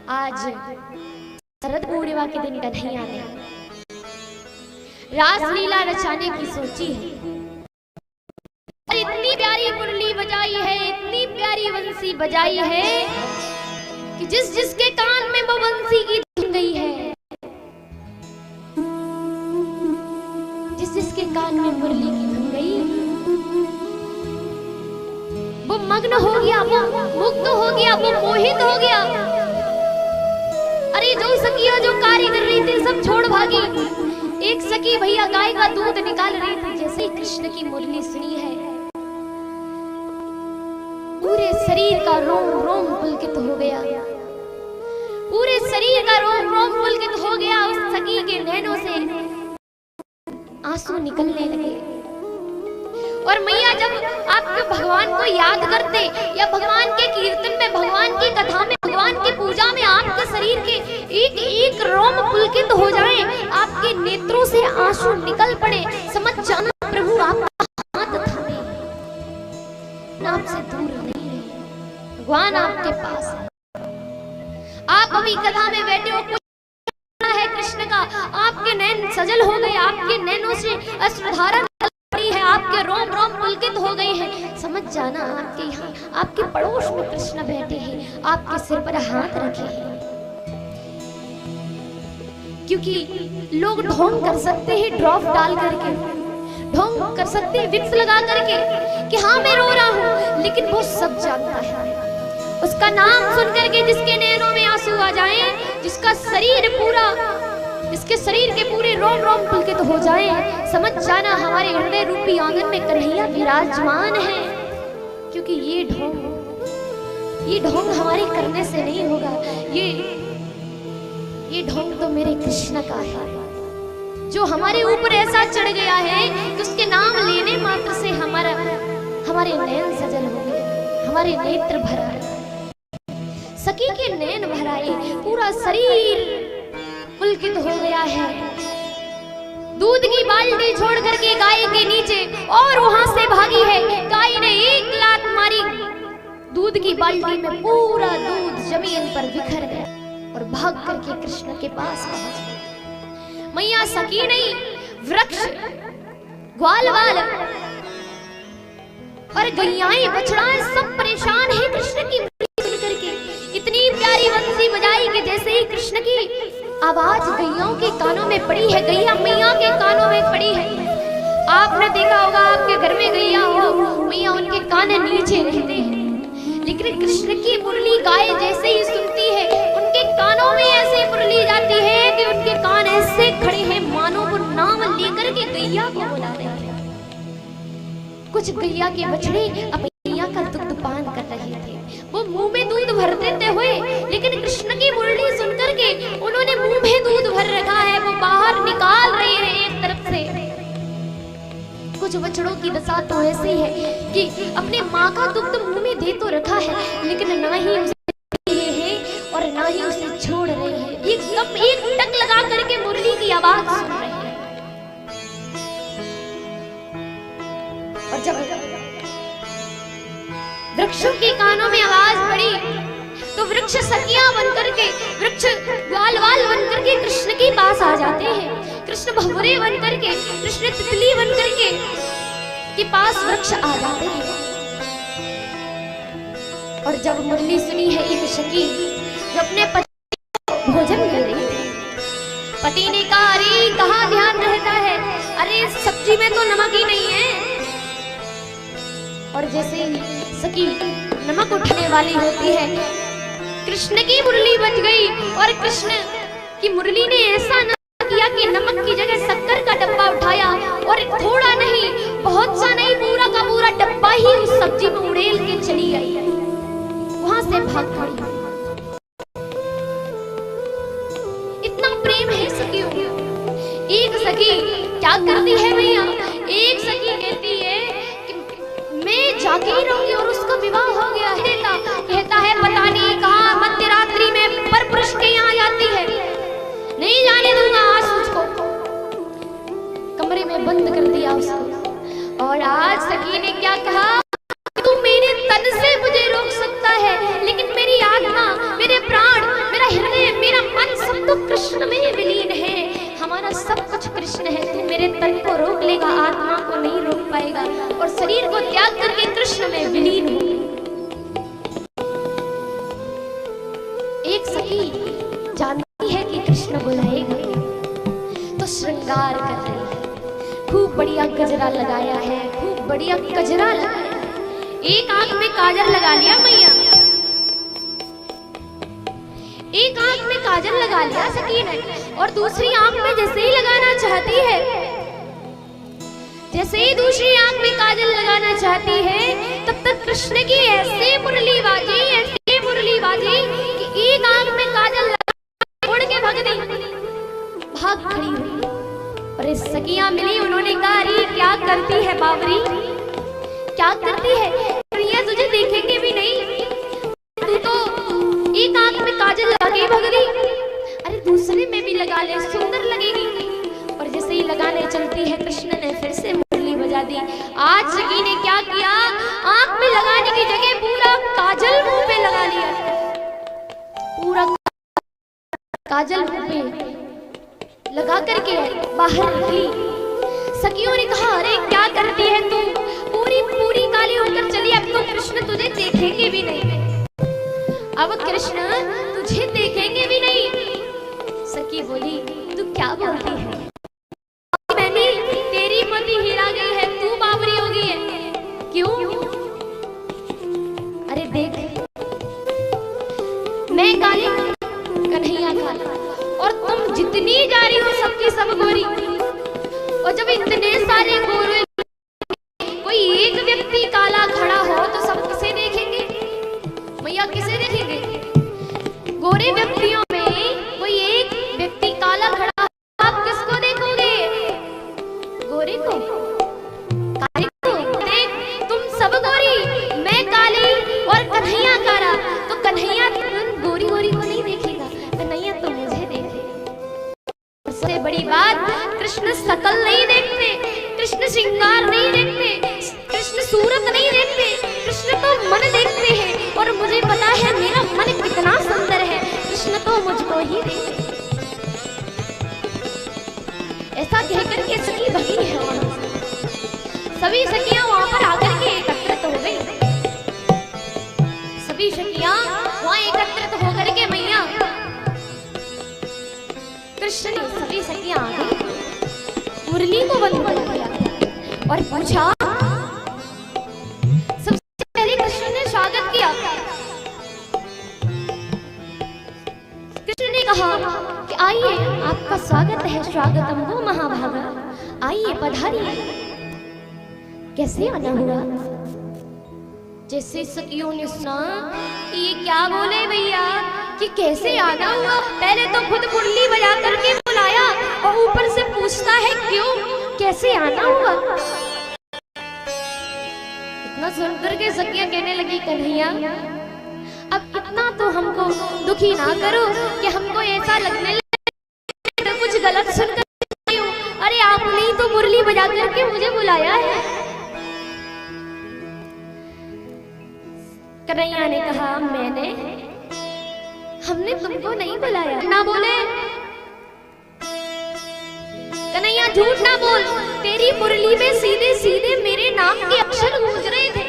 आज शरद पूर्णिमा के दिन कन्हैया ने रासलीला रचाने की सोची है। इतनी प्यारी मुरली बजाई है, इतनी प्यारी बंसी बजाई है कि जिस जिसके कान में वो बंसी की धुन गई है, जिस जिसके कान में मुरली की धुन गई, वो मग्न हो गया, वो मुग्ध हो गया, वो मोहित हो गया। अरे जो सखियां जो कार्य कर रही थी सब छोड़ भागी। एक सखी भैया गाय का दूध निकाल रही थी, जैसे ही कृष्ण की मुरली सुनी है पूरे शरीर का रोम रोम पुलकित हो गया, पूरे शरीर का रोम रोम पुलकित हो गया। उस सखी के नैनों से आंसू निकलने लगे। और मैया जब आप भगवान को याद करते या भगवान के कीर्तन में, भगवान की कथा में, भगवान की पूजा में आपके शरीर के एक एक रोम पुलकित हो जाए, आपके नेत्रों से आंसू निकल पड़े, समझ जाना प्रभु आपका हाथ थामे, आपसे दूर नहीं है, भगवान आपके पास है। आप अभी कथा में बैठे हो, है कृष्ण का, आपके नैन सजल हो गए, आपके नैनों से अश्रुधारा है, आपके रोम रोम पुलकित हो गए हैं, समझ जाना आपके यहाँ, आपके पड़ोस में कृष्ण बैठे हैं, आपके सिर पर हाथ रखे हैं। क्योंकि लोग ढोंग कर सकते हैं ड्रॉप डाल करके, ढोंग कर सकते हैं विक्स लगा करके कि हाँ मैं रो रहा हूँ, लेकिन वो सब जानता है। उसका नाम सुन करके जिसके नैनों में आंसू आ जाए, जिसका शरीर पूरा, इसके शरीर के पूरे रोम रोम पुलकित हो जाए, समझ जाना हमारे हृदय रूपी आंगन में कन्हैया विराजमान है। क्योंकि ये ढोंग हमारे करने से नहीं होगा, ये ढोंग तो मेरे कृष्ण का है, जो हमारे ऊपर ऐसा चढ़ गया है कि उसके नाम लेने मात्र से हमारे नैन सजल हो गए, हमारे नेत्र भराए, सखी के नैन भराए, पूरा शरीर पुलकित हो गया है। दूध की बाल्टी छोड़ करके गाय के नीचे और वहां से भागी है। गाय ने एक लात मारी, दूध की बाल्टी में पूरा दूध जमीन पर बिखर गया और भाग करके कृष्ण के पास पहुंच गई। मैया सखी नहीं, वृक्ष, ग्वालवाल और गैयाएं बछड़ाएं सब परेशान है कृष्ण की मुरली सुन करके। इतनी प्यारी बंसी बजाई कि जैसे ही कृष्ण की आवाज गैयाओं के कानों में पड़ी है, गैया मैया के कानों में पड़ी है। आपने देखा होगा आपके घर में गैया हो, मैया उनके कान नीचे रहते हैं, लेकिन कृष्ण की मुरली गाय जैसे ही सुनती है, उनके कानों में ऐसे मुरली जाती है कि उनके कान ऐसे खड़े हैं मानो वो नाम लेकर के गैया को बुला रहे हैं। कुछ गैया के बछड़े अपनी गैया का दुग्ध पान कर रहे थे, वो मुंह में दूध भर देते हुए, लेकिन कृष्ण की मुरली सुनकर के उन्होंने मुंह में दूध भर रखा है, वो बाहर निकाल रहे हैं एक तरफ से। कुछ बछड़ों की दशा तो ऐसी है कि अपने माँ का दुग्ध मुंह में दे तो रखा है, लेकिन ना ही उसे दे रहे हैं और ना ही उसे छोड़ रहे हैं, एकदम एक टक लगा करके मुरली की आवाज सुन रहे हैं। और जब वृक्षों के कानों में आवाज पड़ी तो वृक्ष सखियां बनकर के, वृक्ष ग्वालवाल बनकर के कृष्ण के पास आ जाते हैं। कृष्ण भंवरे बनकर के, कृष्ण तितली बनकर के पास वृक्ष आ जाते हैं। और जब मुरली सुनी है एक सखी जो अपने पति को भोजन कर रही थी, पति ने कहा अरे कहाँ ध्यान रहता है, अरे सब्जी में तो नमक ही नहीं है। और जैसे सखी नमक उठाने वाली होती है, कृष्ण की मुरली बज गई और कृष्ण की मुरली ने ऐसा न किया कि नमक की जगह शक्कर का डब्बा उठाया और थोड़ा नहीं, बहुत सा नहीं, पूरा का पूरा डब्बा ही उस सब्जी में उड़ेल के चली गई, वहां से भाग पड़ी। इतना प्रेम है सखियों। एक सखी क्या करती है भैया, एक सखी कहती है मैं जाके ही रहूंगी और उसका विवाह हो गया है। कहता है पता नहीं कहाँ मध्य रात्रि में पर पुरुष के यहाँ जाती है, नहीं जाने दूंगा आज उसको। कमरे में बंद कर दिया उसको। और आज सखी ने क्या कहा, तू मेरे तन से मुझे रोक सकता है, लेकिन मेरी आत्मा, मेरे प्राण, मेरा मेरा मन सब तो कृष्ण में विलीन है, हमारा सब कुछ कृष्ण है। तू मेरे तन को रोक लेगा, आत्मा को नहीं रोक पाएगा और शरीर को त्याग करके कृष्ण में विलीन हो। एक सखी जानती है कि कृष्ण बुलाएगा तो श्रृंगार कर रही है, खूब बढ़िया गजरा लगाया है, खूब बढ़िया गजरा लगाया, एक आंख में काजल लगा लिया मैया, एक आंख में काजल लगा लिया सखी ने और दूसरी आंख में जैसे ही लगाना चाहती है, जैसे ही दूसरी आंख में काजल लगाना चाहती है, तब तक कृष्ण की ऐसी मुरली बाजी कि एक आंख में काजल लगा उड़ के भाग खड़ी हुई। और इस सखियां मिली, उन्होंने कहा अरे क्या करती है बावरी, क्या करती है, प्रिया तुझे देखेंगे भी नहीं, तू तो एक आंख में काजल लगा के भाग गई, अरे दूसरे में भी लगा ले, सुंदर लगेगी। और जैसे ही लगाने चलती है, कृष्ण ने फिर से मुरली बजा दी। आज सखी ने क्या किया, आंख में लगाने की जगह पूरा काजल मुंह पे लगा लिया, पूरा काजल मुंह पे लगा करके बाहर निकली। सखियों ने कहा अरे क्या करती है तू, पूरी काली होकर चली, अब तो कृष्ण तुझे देखेंगे भी नहीं, अब कृष्ण तुझे देखेंगे भी नहीं। सखी बोली तू क्या बोलती है, मैंने तेरी मति हिला गई है, तू बावरी हो गई है, क्यों? अरे देख मैं काली, कन्हैया काला, और तुम जितनी जा रही हो सबकी सब गोरी। और जब इतने सारे गोरे, कोई एक व्यक्ति काला खड़ा हो तो सब किसे देखेंगे मैया, किसे देखेंगे? गोरे व्यक्तियों में कोई एक व्यक्ति काला खड़ा हो, आप किसको देखोगे? गोरे को, काली को। देख तुम सब गोरी, मैं काली और कन्हैया काला, तो कन्हैया गोरी गोरी को नहीं देखेगा, कन्हैया तो मुझे देखेगा। सबसे बड़ी बात, कृष्ण शकल नहीं देखते, कृष्ण श्रृंगार नहीं देखते, कृष्ण सूरत नहीं देखते, कृष्ण तो मन देखते हैं। और मुझे पता है मेरा मन कितना सुंदर है, कृष्ण तो मुझको ही देखते। ऐसा कहकर के सखी भगी है वहां से। सभी सखियां वहां पर आकर के एकत्रित हो गई, सभी सखियां वहां एकत्रित होकर के मैया कृष्ण ने सभी सखियां आ गई, मुरली को बंद कर दिया और पूछा, सबसे पहले कृष्ण ने स्वागत किया। कृष्ण ने कहा कि आइए आपका स्वागत है, स्वागतम वो महाभागा, आइए पधारिए। कैसे आना हुआ? जैसे सखियों ने सुना कि ये क्या बोले भैया कि कैसे आना हुआ, पहले तो खुद मुरली बजा करके बुलाया और ऊपर से पूछता है क्यों, कैसे आना हुआ। इतना सुनकर के सखियां कहने लगी कन्हैया अब इतना तो हमको दुखी ना करो कि हमको ऐसा लगने लगे तो कुछ गलत सुनकर, अरे आपने ही तो मुरली बजा करके मुझे बुलाया है। कन्हैया ने कहा हमने तुमको नहीं बुलाया। ना बोले कन्हैया, झूठ ना बोल, तेरी मुरली में सीधे सीधे मेरे नाम के अक्षर गूंज रहे थे।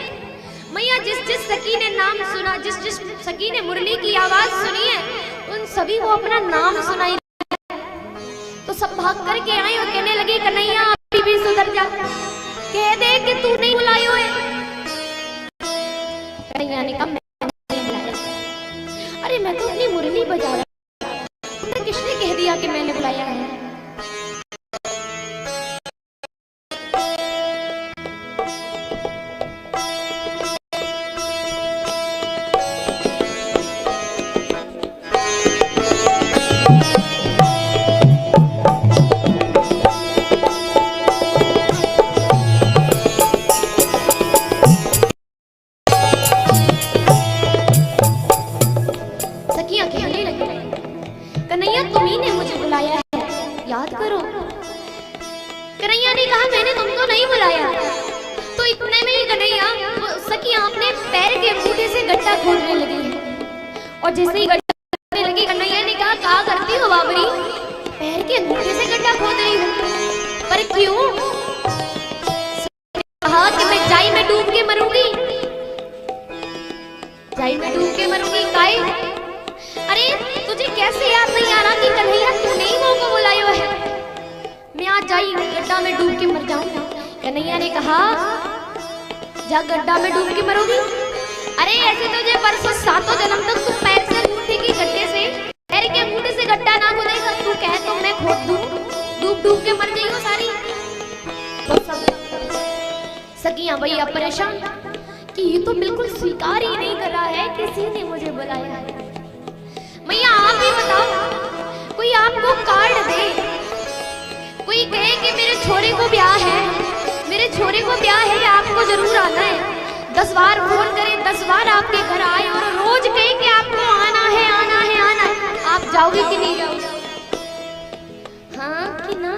मैया जिस सखी ने नाम सुना, जिस सखी ने मुरली की आवाज सुनी है, उन सभी को अपना नाम सुनाई, तो सब भाग करके आए और कहने लगे कन्हैया अभी भी सुधर जा, कह दे कि तू नहीं बुलायो है। कन्हैया ने कहा मैं नहीं बुलाया, अरे मैं तो अपनी मुरली बजा रहा, तुमने किसने कह दिया कि मैंने बुलाया है? कन्हैया तुम्ही ने मुझे बुलाया है, याद करो। कन्हैया ने कहा मैंने तुमको नहीं बुलाया। तो इतने में ही कन्हैया सखियां अपने पैर के अंगूठे से गड्ढा खोदने लगी है, और जैसे ही गड्ढा खोदने लगी कन्हैया ने कहा क्या करती हो बाबरी? पैर के अंगूठे से गड्ढा खोद रही हो, पर क्यों? कहा कि मैं जाई में डूब के मरूंगी, जाई में डूब के मरूंगी। काहे? अरे तुझे कैसे याद नहीं आ रहा कि कन्हैया तूने ही मौका बुलाया है, मैं आज जाई गड्ढा में डूब के मर जाऊं। कन्हैया ने कहा जा गड्ढा में डूब के मरोगी? अरे ऐसे तुझे परसों 7 जन्म तक तू पैर से अंगूठे की गड्ढे से, पैर के अंगूठे से गड्ढा ना खोदेगा, तू कह तो मैं खोद दूं, डूब डूब के मर जाइयो सारी। सखियां भैया परेशान कि ये तो बिल्कुल स्वीकार ही नहीं कर रहा है, किसी ने मुझे बुलाया है। मैया आप ही बताओ, कोई आपको कार्ड दे, कोई कहे कि मेरे छोरे को ब्याह है, मेरे छोरे को ब्याह है, आपको जरूर आना है, 10 बार फोन करे, 10 बार आपके घर आए और रोज कहे कि आपको आना है आना है आना है, आप जाओगे कि नहीं जाओगे? हाँ कि ना?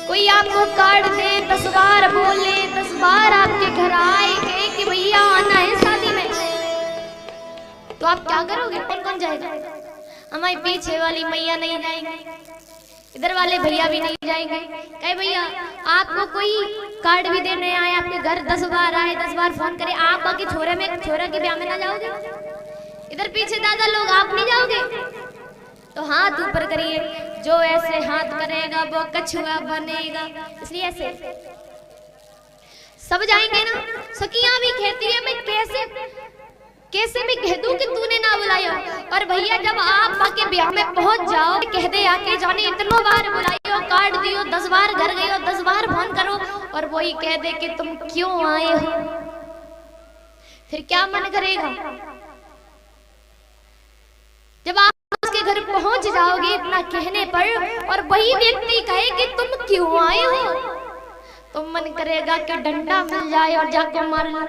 कोई आपको कार्ड दे, 10 बार बोले, 10 बार आपके घर आए, कहे कि भैया आना है शादी में, तो आप क्या करोगे? कौन कौन जाएगा? हमारी पीछे वाली मैया नहीं जाएंगे, इधर वाले भैया भी नहीं जाएंगे। कहे भैया आपको कोई कार्ड भी देने आए, आपके घर 10 बार आए, 10 बार फोन करे, आप बाकी छोरे के ब्याह में ना जाओगे? इधर पीछे दादा लोग, आप नहीं जाओगे? तो हाथ ऊपर करिए, जो ऐसे हाथ करेगा वो कछुआ बनेगा। इसलिए ऐसे सब जाएंगे ना। सखियां भी कहती है मैं कैसे मैं कह दूं कि तूने ना बुलाया, और भैया जब आप बाकी ब्याह में पहुंच जाओ, कह दे आके जाने इतनों बार बुलाइयो, कार्ड दियो, 10 बार घर गए हो, 10 बार फोन करो, और वही कह दे कि तुम क्यों आए हो, फिर क्या मन करेगा? जब आप उसके घर पहुंच जाओगे इतना कहने पर, और वही व्यक्ति कहे कि तुम क्यों आए हो, तो मन करेगा कि डंडा मिल जाए और जाके मार लो।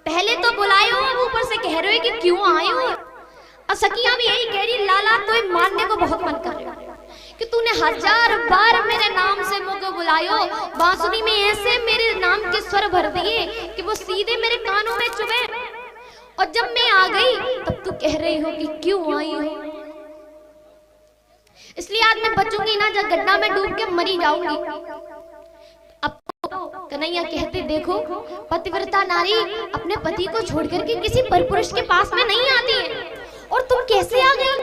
पहले तो बुलाए हो, ऊपर से कह रहे हो कि क्यों आए हो। और सखियां भी यही कह रही, लाला तो मारने को बहुत मन कर रहे हो कि तूने 1000 बार मेरे नाम से मुझे बुलायो, बांसुरी में ऐसे मेरे नाम के स्वर भर दिए कि वो सीधे मेरे कानों में चुभे, और जब मैं आ गई तब तू कह रही हो कि क्यों आई हो। इसलिए आज मैं बचूंगी ना, जब गड्ढा में डूब के मरी जाऊंगी। अब कन्हैया कहते देखो, पतिव्रता नारी अपने पति को छोड़ करके किसी परपुरुष के पास में नहीं आती है, और तुम कैसे आ गई?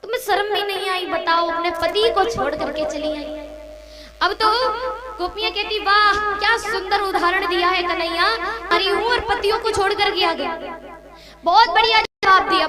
तुम्हें शर्म भी नहीं आई? बताओ, अपने पति को छोड़ करके चली आई। अब तो गोपियां कहती वाह क्या सुंदर उदाहरण दिया है कन्हैया, अरे और पतियों को छोड़ करके आ गया। बहुत बढ़िया जवाब दिया,